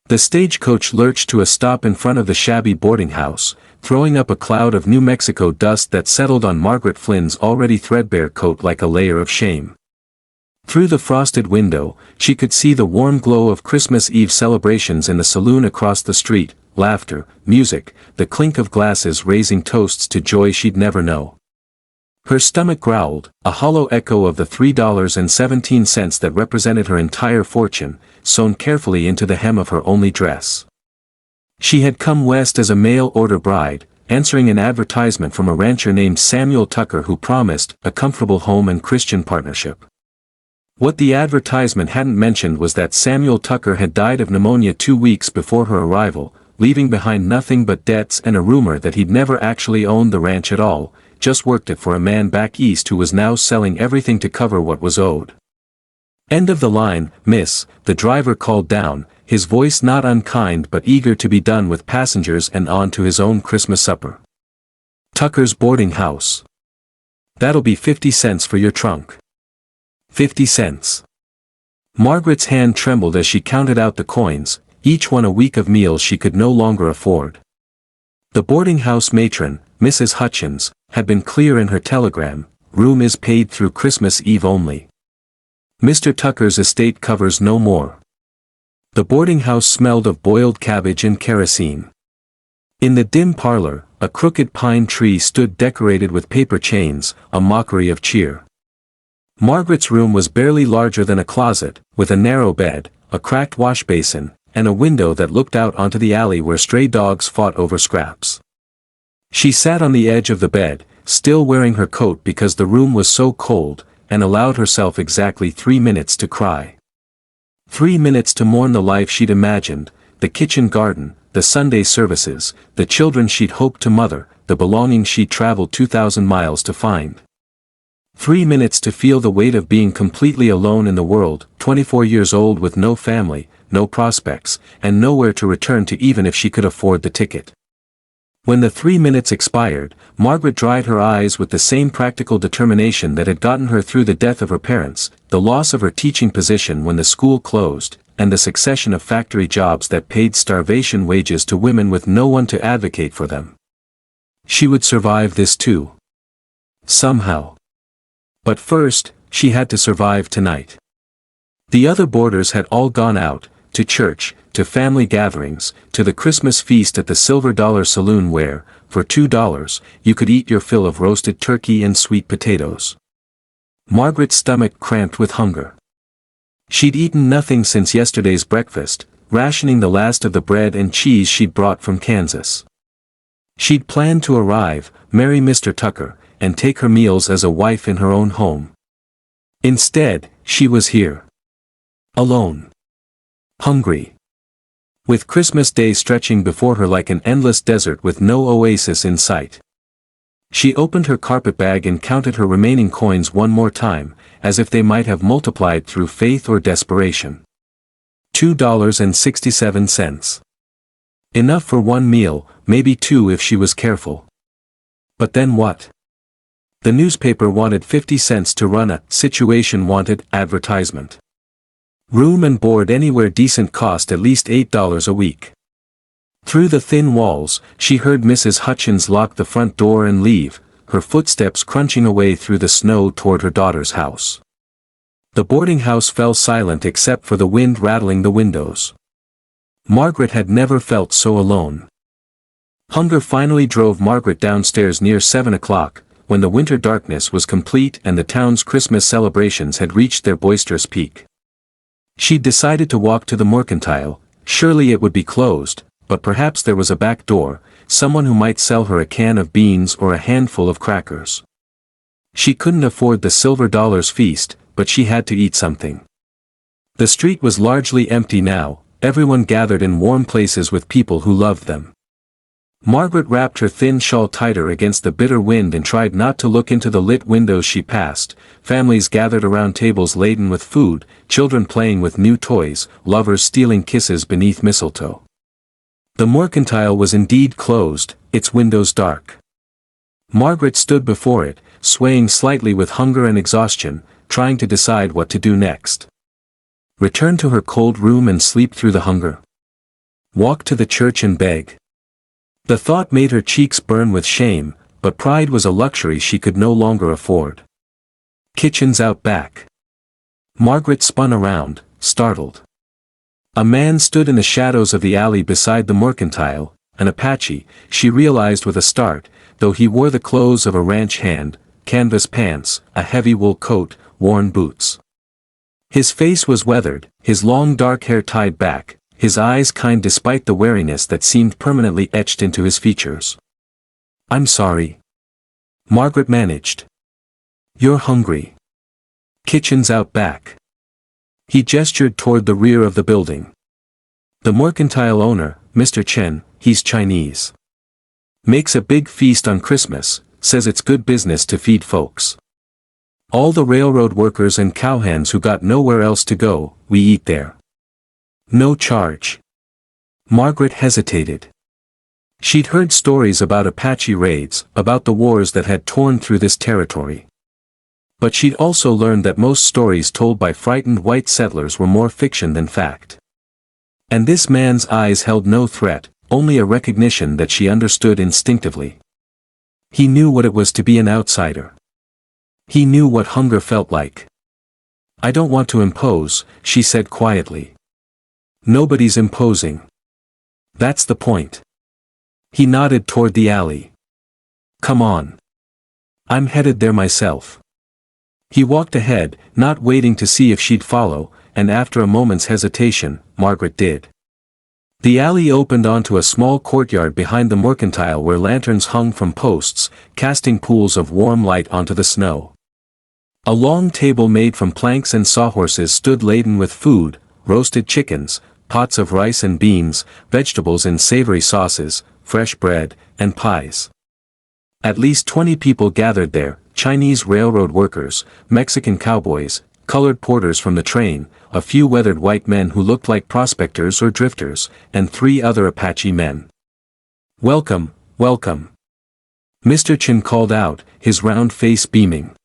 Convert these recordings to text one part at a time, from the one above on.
The stagecoach lurched to a stop in front of the shabby boarding house, throwing up a cloud of New Mexico dust that settled on Margaret Flynn's already threadbare coat like a layer of shame. Through the frosted window, she could see the warm glow of Christmas Eve celebrations in the saloon across the street, laughter, music, the clink of glasses raising toasts to joy she'd never know. Her stomach growled, a hollow echo of the $3.17 that represented her entire fortune, sewn carefully into the hem of her only dress. She had come west as a mail-order bride, answering an advertisement from a rancher named Samuel Tucker who promised a comfortable home and Christian partnership. What the advertisement hadn't mentioned was that Samuel Tucker had died of pneumonia 2 weeks before her arrival, leaving behind nothing but debts and a rumor that he'd never actually owned the ranch at all, just worked it for a man back east who was now selling everything to cover what was owed. "End of the line, miss," the driver called down, his voice not unkind but eager to be done with passengers and on to his own Christmas supper. "Tucker's boarding house. That'll be 50 cents for your trunk." 50 cents. Margaret's hand trembled as she counted out the coins, each one a week of meals she could no longer afford. The boarding house matron, Mrs. Hutchins, had been clear in her telegram, "Room is paid through Christmas Eve only. Mr. Tucker's estate covers no more." The boarding house smelled of boiled cabbage and kerosene. In the dim parlor, a crooked pine tree stood decorated with paper chains, a mockery of cheer. Margaret's room was barely larger than a closet, with a narrow bed, a cracked wash basin, and a window that looked out onto the alley where stray dogs fought over scraps. She sat on the edge of the bed, still wearing her coat because the room was so cold, and allowed herself exactly 3 minutes to cry. 3 minutes to mourn the life she'd imagined, the kitchen garden, the Sunday services, the children she'd hoped to mother, the belongings she'd traveled 2,000 miles to find. 3 minutes to feel the weight of being completely alone in the world, 24 years old with no family, no prospects, and nowhere to return to even if she could afford the ticket. When the 3 minutes expired, Margaret dried her eyes with the same practical determination that had gotten her through the death of her parents, the loss of her teaching position when the school closed, and the succession of factory jobs that paid starvation wages to women with no one to advocate for them. She would survive this too. Somehow. But first, she had to survive tonight. The other boarders had all gone out, to church, to family gatherings, to the Christmas feast at the Silver Dollar Saloon where, for $2, you could eat your fill of roasted turkey and sweet potatoes. Margaret's stomach cramped with hunger. She'd eaten nothing since yesterday's breakfast, rationing the last of the bread and cheese she'd brought from Kansas. She'd planned to arrive, marry Mr. Tucker, and take her meals as a wife in her own home. Instead, she was here. Alone. Hungry. With Christmas Day stretching before her like an endless desert with no oasis in sight. She opened her carpetbag and counted her remaining coins one more time, as if they might have multiplied through faith or desperation. $2.67. Enough for one meal, maybe two if she was careful. But then what? The newspaper wanted 50 cents to run a "situation wanted" advertisement. Room and board anywhere decent cost at least $8 a week. Through the thin walls, she heard Mrs. Hutchins lock the front door and leave, her footsteps crunching away through the snow toward her daughter's house. The boarding house fell silent except for the wind rattling the windows. Margaret had never felt so alone. Hunger finally drove Margaret downstairs near 7 o'clock, when the winter darkness was complete and the town's Christmas celebrations had reached their boisterous peak. She'd decided to walk to the mercantile. Surely it would be closed, but perhaps there was a back door, someone who might sell her a can of beans or a handful of crackers. She couldn't afford the Silver Dollar's feast, but she had to eat something. The street was largely empty now, everyone gathered in warm places with people who loved them. Margaret wrapped her thin shawl tighter against the bitter wind and tried not to look into the lit windows she passed. Families gathered around tables laden with food, children playing with new toys, lovers stealing kisses beneath mistletoe. The mercantile was indeed closed, its windows dark. Margaret stood before it, swaying slightly with hunger and exhaustion, trying to decide what to do next. Return to her cold room and sleep through the hunger? Walk to the church and beg. The thought made her cheeks burn with shame, but pride was a luxury she could no longer afford. Kitchens out back. Margaret spun around, startled. A man stood in the shadows of the alley beside the mercantile, an Apache, she realized with a start, though he wore the clothes of a ranch hand, canvas pants, a heavy wool coat, worn boots. His face was weathered, his long dark hair tied back, his eyes kind despite the wariness that seemed permanently etched into his features. "I'm sorry," Margaret managed. "You're hungry. Kitchen's out back." He gestured toward the rear of the building. "The mercantile owner, Mr. Chen, he's Chinese. Makes a big feast on Christmas, says it's good business to feed folks. All the railroad workers and cowhands who got nowhere else to go, we eat there. No charge." Margaret hesitated. She'd heard stories about Apache raids, about the wars that had torn through this territory. But she'd also learned that most stories told by frightened white settlers were more fiction than fact. And this man's eyes held no threat, only a recognition that she understood instinctively. He knew what it was to be an outsider. He knew what hunger felt like. "I don't want to impose," she said quietly. "Nobody's imposing. That's the point." He nodded toward the alley. "Come on. I'm headed there myself." He walked ahead, not waiting to see if she'd follow, and after a moment's hesitation, Margaret did. The alley opened onto a small courtyard behind the mercantile where lanterns hung from posts, casting pools of warm light onto the snow. A long table made from planks and sawhorses stood laden with food, roasted chickens, pots of rice and beans, vegetables in savory sauces, fresh bread, and pies. At least 20 people gathered there, Chinese railroad workers, Mexican cowboys, colored porters from the train, a few weathered white men who looked like prospectors or drifters, and 3 other Apache men. "Welcome, welcome," Mr. Chen called out, his round face beaming.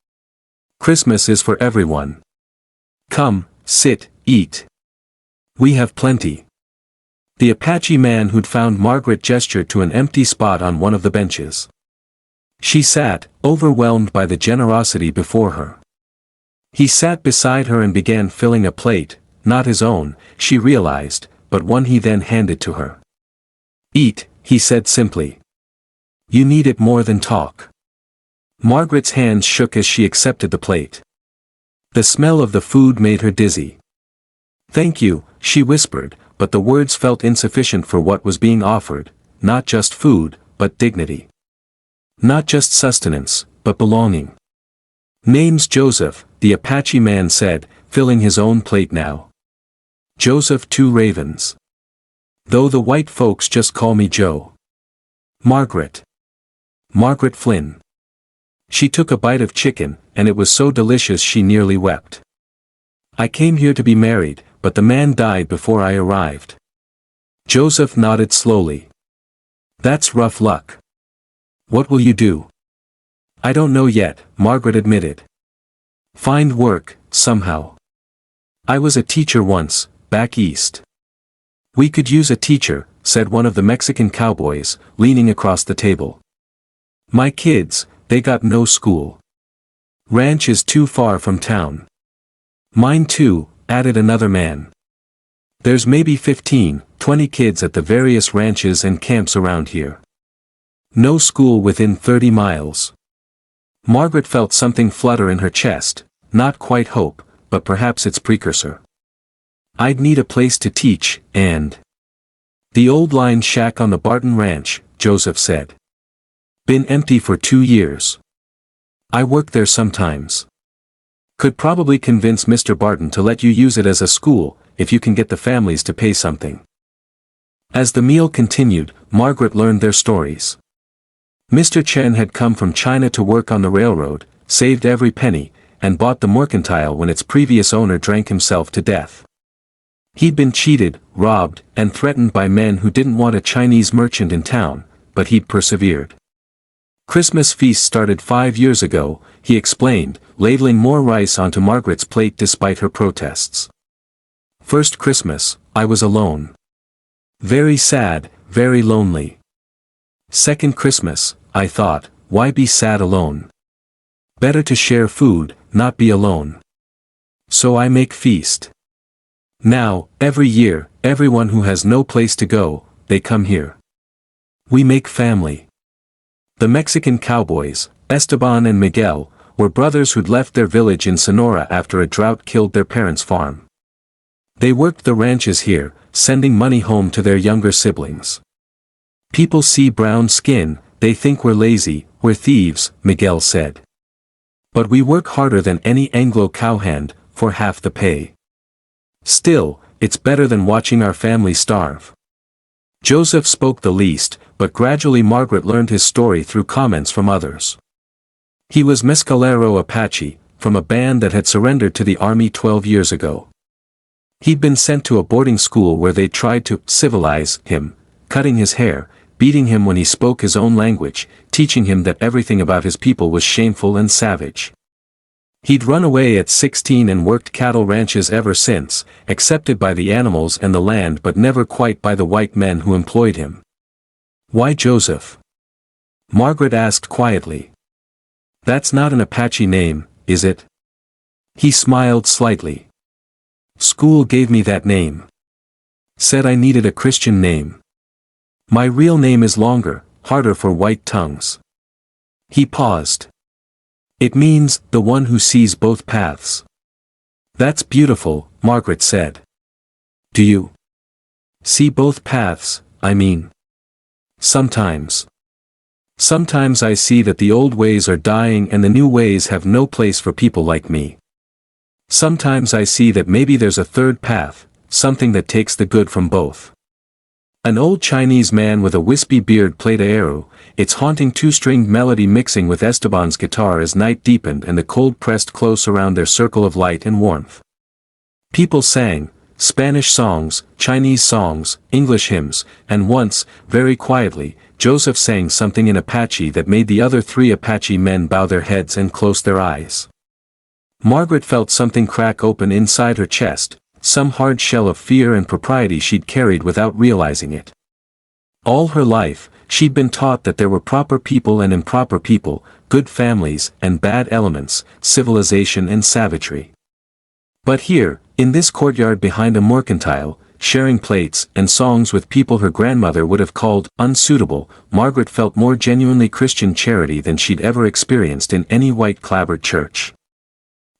"Christmas is for everyone. Come, sit, eat. We have plenty." The Apache man who'd found Margaret gestured to an empty spot on one of the benches. She sat, overwhelmed by the generosity before her. He sat beside her and began filling a plate, not his own, she realized, but one he then handed to her. "Eat," he said simply. "You need it more than talk." Margaret's hands shook as she accepted the plate. The smell of the food made her dizzy. "Thank you," she whispered, but the words felt insufficient for what was being offered, not just food, but dignity. Not just sustenance, but belonging. "Name's Joseph," the Apache man said, filling his own plate now. "Joseph 2 Ravens. Though the white folks just call me Joe." "Margaret." "Margaret Flynn." She took a bite of chicken, and it was so delicious she nearly wept. "I came here to be married, but the man died before I arrived." Joseph nodded slowly. "That's rough luck. What will you do?" "I don't know yet," Margaret admitted. "Find work, somehow. I was a teacher once, back east." "We could use a teacher," said one of the Mexican cowboys, leaning across the table. "My kids, they got no school. Ranch is too far from town." "Mine too," added another man. "There's maybe 15, 20 kids at the various ranches and camps around here. No school within 30 miles. Margaret felt something flutter in her chest, not quite hope, but perhaps its precursor. "I'd need a place to teach, and—" "The old line shack on the Barton Ranch," Joseph said. "Been empty for 2 years. I work there sometimes. Could probably convince Mr. Barton to let you use it as a school, if you can get the families to pay something." As the meal continued, Margaret learned their stories. Mr. Chen had come from China to work on the railroad, saved every penny, and bought the mercantile when its previous owner drank himself to death. He'd been cheated, robbed, and threatened by men who didn't want a Chinese merchant in town, but he'd persevered. Christmas feast started 5 years ago, he explained, ladling more rice onto Margaret's plate despite her protests. "First Christmas, I was alone. Very sad, very lonely. Second Christmas, I thought, why be sad alone? Better to share food, not be alone. So I make feast. Now, every year, everyone who has no place to go, they come here. We make family. The Mexican cowboys, Esteban and Miguel, were brothers who'd left their village in Sonora after a drought killed their parents' farm. They worked the ranches here, sending money home to their younger siblings. People see brown skin, they think we're lazy, we're thieves, Miguel said. But we work harder than any Anglo cowhand, for half the pay. Still, it's better than watching our family starve. Joseph spoke the least, but gradually Margaret learned his story through comments from others. He was Mescalero Apache, from a band that had surrendered to the army 12 years ago. He'd been sent to a boarding school where they tried to civilize him, cutting his hair, beating him when he spoke his own language, teaching him that everything about his people was shameful and savage. He'd run away at 16 and worked cattle ranches ever since, accepted by the animals and the land but never quite by the white men who employed him. Why Joseph? Margaret asked quietly. That's not an Apache name, is it? He smiled slightly. School gave me that name. Said I needed a Christian name. My real name is longer, harder for white tongues. He paused. It means, the one who sees both paths. That's beautiful, Margaret said. Do you see both paths, I mean? Sometimes. Sometimes I see that the old ways are dying and the new ways have no place for people like me. Sometimes I see that maybe there's a third path, something that takes the good from both. An old Chinese man with a wispy beard played a eru, its haunting two-stringed melody mixing with Esteban's guitar as night deepened and the cold pressed close around their circle of light and warmth. People sang, Spanish songs, Chinese songs, English hymns, and once, very quietly, Joseph sang something in Apache that made the other three Apache men bow their heads and close their eyes. Margaret felt something crack open inside her chest, some hard shell of fear and propriety she'd carried without realizing it. All her life, she'd been taught that there were proper people and improper people, good families and bad elements, civilization and savagery. But here, in this courtyard behind a mercantile, sharing plates and songs with people her grandmother would have called unsuitable, Margaret felt more genuinely Christian charity than she'd ever experienced in any white-clapboard church.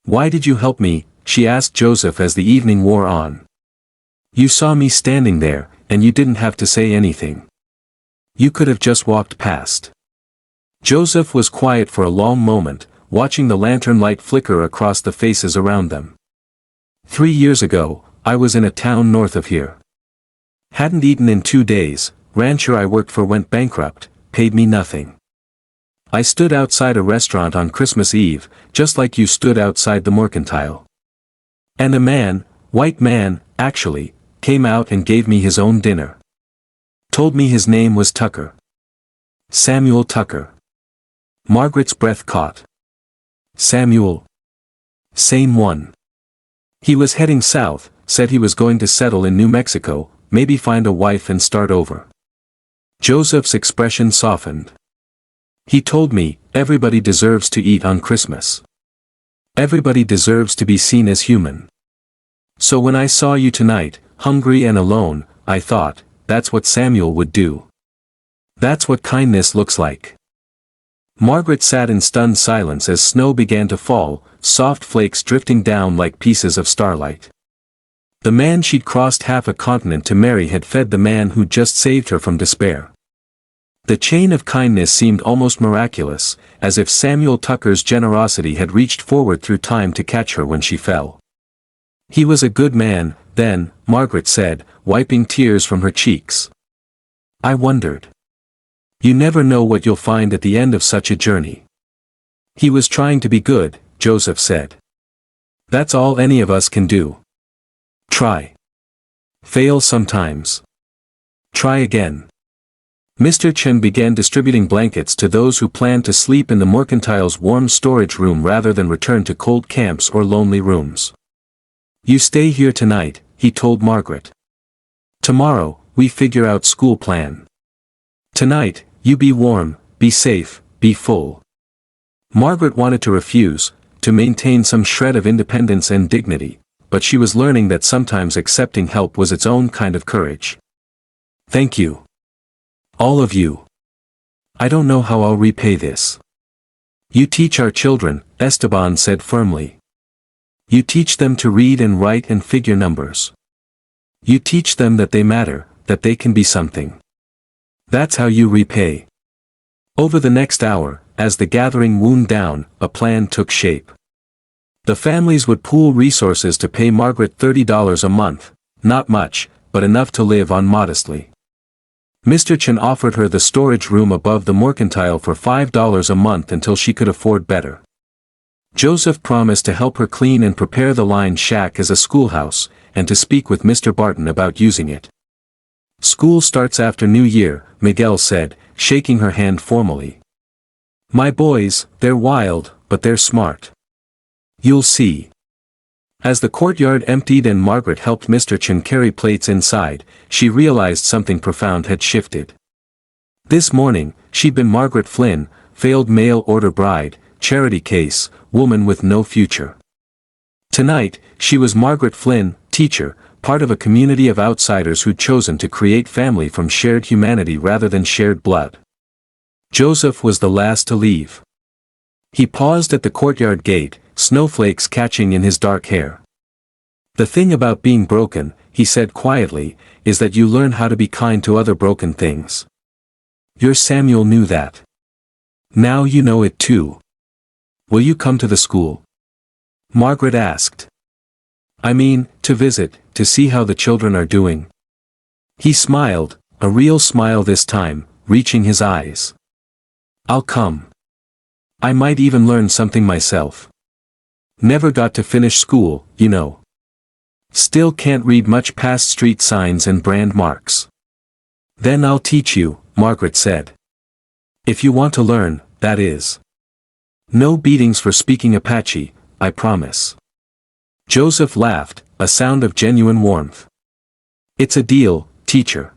Why did you help me? She asked Joseph as the evening wore on. You saw me standing there, and you didn't have to say anything. You could have just walked past. Joseph was quiet for a long moment, watching the lantern light flicker across the faces around them. 3 years ago, I was in a town north of here. Hadn't eaten in 2 days, rancher I worked for went bankrupt, paid me nothing. I stood outside a restaurant on Christmas Eve, just like you stood outside the mercantile. And a man, white man, actually, came out and gave me his own dinner. Told me his name was Tucker. Samuel Tucker. Margaret's breath caught. Samuel. Same one. He was heading south, said he was going to settle in New Mexico, maybe find a wife and start over. Joseph's expression softened. He told me, everybody deserves to eat on Christmas. Everybody deserves to be seen as human. So when I saw you tonight, hungry and alone, I thought, that's what Samuel would do. That's what kindness looks like. Margaret sat in stunned silence as snow began to fall, soft flakes drifting down like pieces of starlight. The man she'd crossed half a continent to marry had fed the man who'd just saved her from despair. The chain of kindness seemed almost miraculous, as if Samuel Tucker's generosity had reached forward through time to catch her when she fell. He was a good man, then, Margaret said, wiping tears from her cheeks. I wondered. You never know what you'll find at the end of such a journey. He was trying to be good, Joseph said. That's all any of us can do. Try. Fail sometimes. Try again. Mr. Chen began distributing blankets to those who planned to sleep in the mercantile's warm storage room rather than return to cold camps or lonely rooms. You stay here tonight, he told Margaret. Tomorrow, we figure out school plan. Tonight, you be warm, be safe, be full. Margaret wanted to refuse, to maintain some shred of independence and dignity, but she was learning that sometimes accepting help was its own kind of courage. Thank you. All of you. I don't know how I'll repay this. You teach our children, Esteban said firmly. You teach them to read and write and figure numbers. You teach them that they matter, that they can be something. That's how you repay. Over the next hour, as the gathering wound down, a plan took shape. The families would pool resources to pay Margaret $30 a month, not much, but enough to live on modestly. Mr. Chen offered her the storage room above the mercantile for $5 a month until she could afford better. Joseph promised to help her clean and prepare the line shack as a schoolhouse, and to speak with Mr. Barton about using it. School starts after New Year, Miguel said, shaking her hand formally. My boys, they're wild, but they're smart. You'll see. As the courtyard emptied and Margaret helped Mr. Chen carry plates inside, she realized something profound had shifted. This morning, she'd been Margaret Flynn, failed mail-order bride, charity case, woman with no future. Tonight, she was Margaret Flynn, teacher, part of a community of outsiders who'd chosen to create family from shared humanity rather than shared blood. Joseph was the last to leave. He paused at the courtyard gate, snowflakes catching in his dark hair. The thing about being broken, he said quietly, is that you learn how to be kind to other broken things. Your Samuel knew that. Now you know it too. Will you come to the school? Margaret asked. I mean, to visit, to see how the children are doing. He smiled, a real smile this time, reaching his eyes. I'll come. I might even learn something myself. Never got to finish school, you know. Still can't read much past street signs and brand marks. Then I'll teach you, Margaret said. If you want to learn, that is. No beatings for speaking Apache, I promise. Joseph laughed, a sound of genuine warmth. It's a deal, teacher.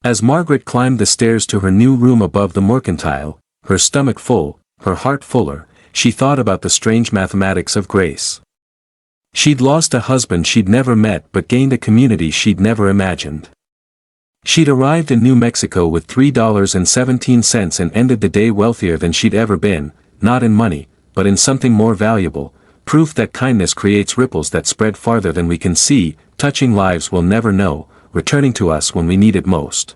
As Margaret climbed the stairs to her new room above the mercantile, her stomach full, her heart fuller, she thought about the strange mathematics of grace. She'd lost a husband she'd never met but gained a community she'd never imagined. She'd arrived in New Mexico with $3.17 and ended the day wealthier than she'd ever been, not in money, but in something more valuable, proof that kindness creates ripples that spread farther than we can see, touching lives we'll never know, returning to us when we need it most.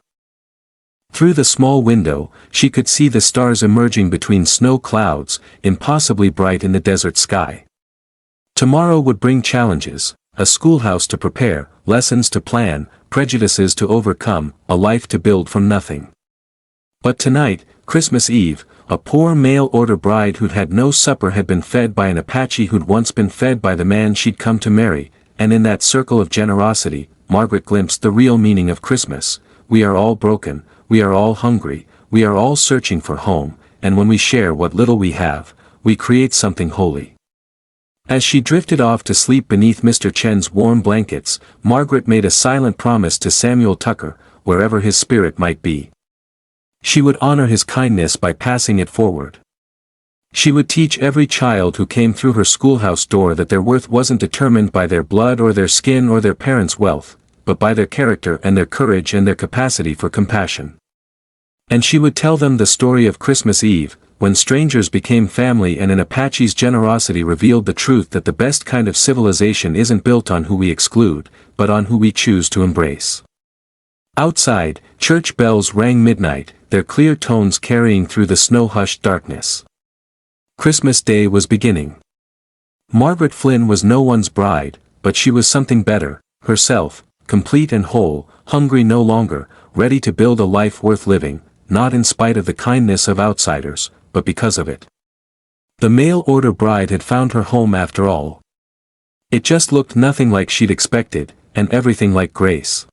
Through the small window, she could see the stars emerging between snow clouds, impossibly bright in the desert sky. Tomorrow would bring challenges, a schoolhouse to prepare, lessons to plan, prejudices to overcome, a life to build from nothing. But tonight, Christmas Eve, a poor mail-order bride who'd had no supper had been fed by an Apache who'd once been fed by the man she'd come to marry, and in that circle of generosity, Margaret glimpsed the real meaning of Christmas. We are all broken, we are all hungry, we are all searching for home, and when we share what little we have, we create something holy. As she drifted off to sleep beneath Mr. Chen's warm blankets, Margaret made a silent promise to Samuel Tucker, wherever his spirit might be. She would honor his kindness by passing it forward. She would teach every child who came through her schoolhouse door that their worth wasn't determined by their blood or their skin or their parents' wealth, but by their character and their courage and their capacity for compassion. And she would tell them the story of Christmas Eve, when strangers became family and an Apache's generosity revealed the truth that the best kind of civilization isn't built on who we exclude, but on who we choose to embrace. Outside, church bells rang midnight, their clear tones carrying through the snow-hushed darkness. Christmas Day was beginning. Margaret Flynn was no one's bride, but she was something better, herself, complete and whole, hungry no longer, ready to build a life worth living, not in spite of the kindness of outsiders, but because of it. The mail-order bride had found her home after all. It just looked nothing like she'd expected, and everything like grace.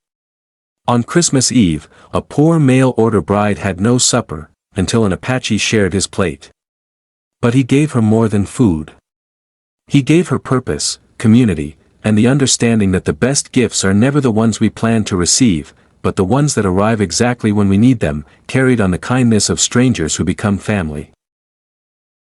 On Christmas Eve, a poor mail-order bride had no supper, until an Apache shared his plate. But he gave her more than food. He gave her purpose, community, and the understanding that the best gifts are never the ones we plan to receive, but the ones that arrive exactly when we need them, carried on the kindness of strangers who become family.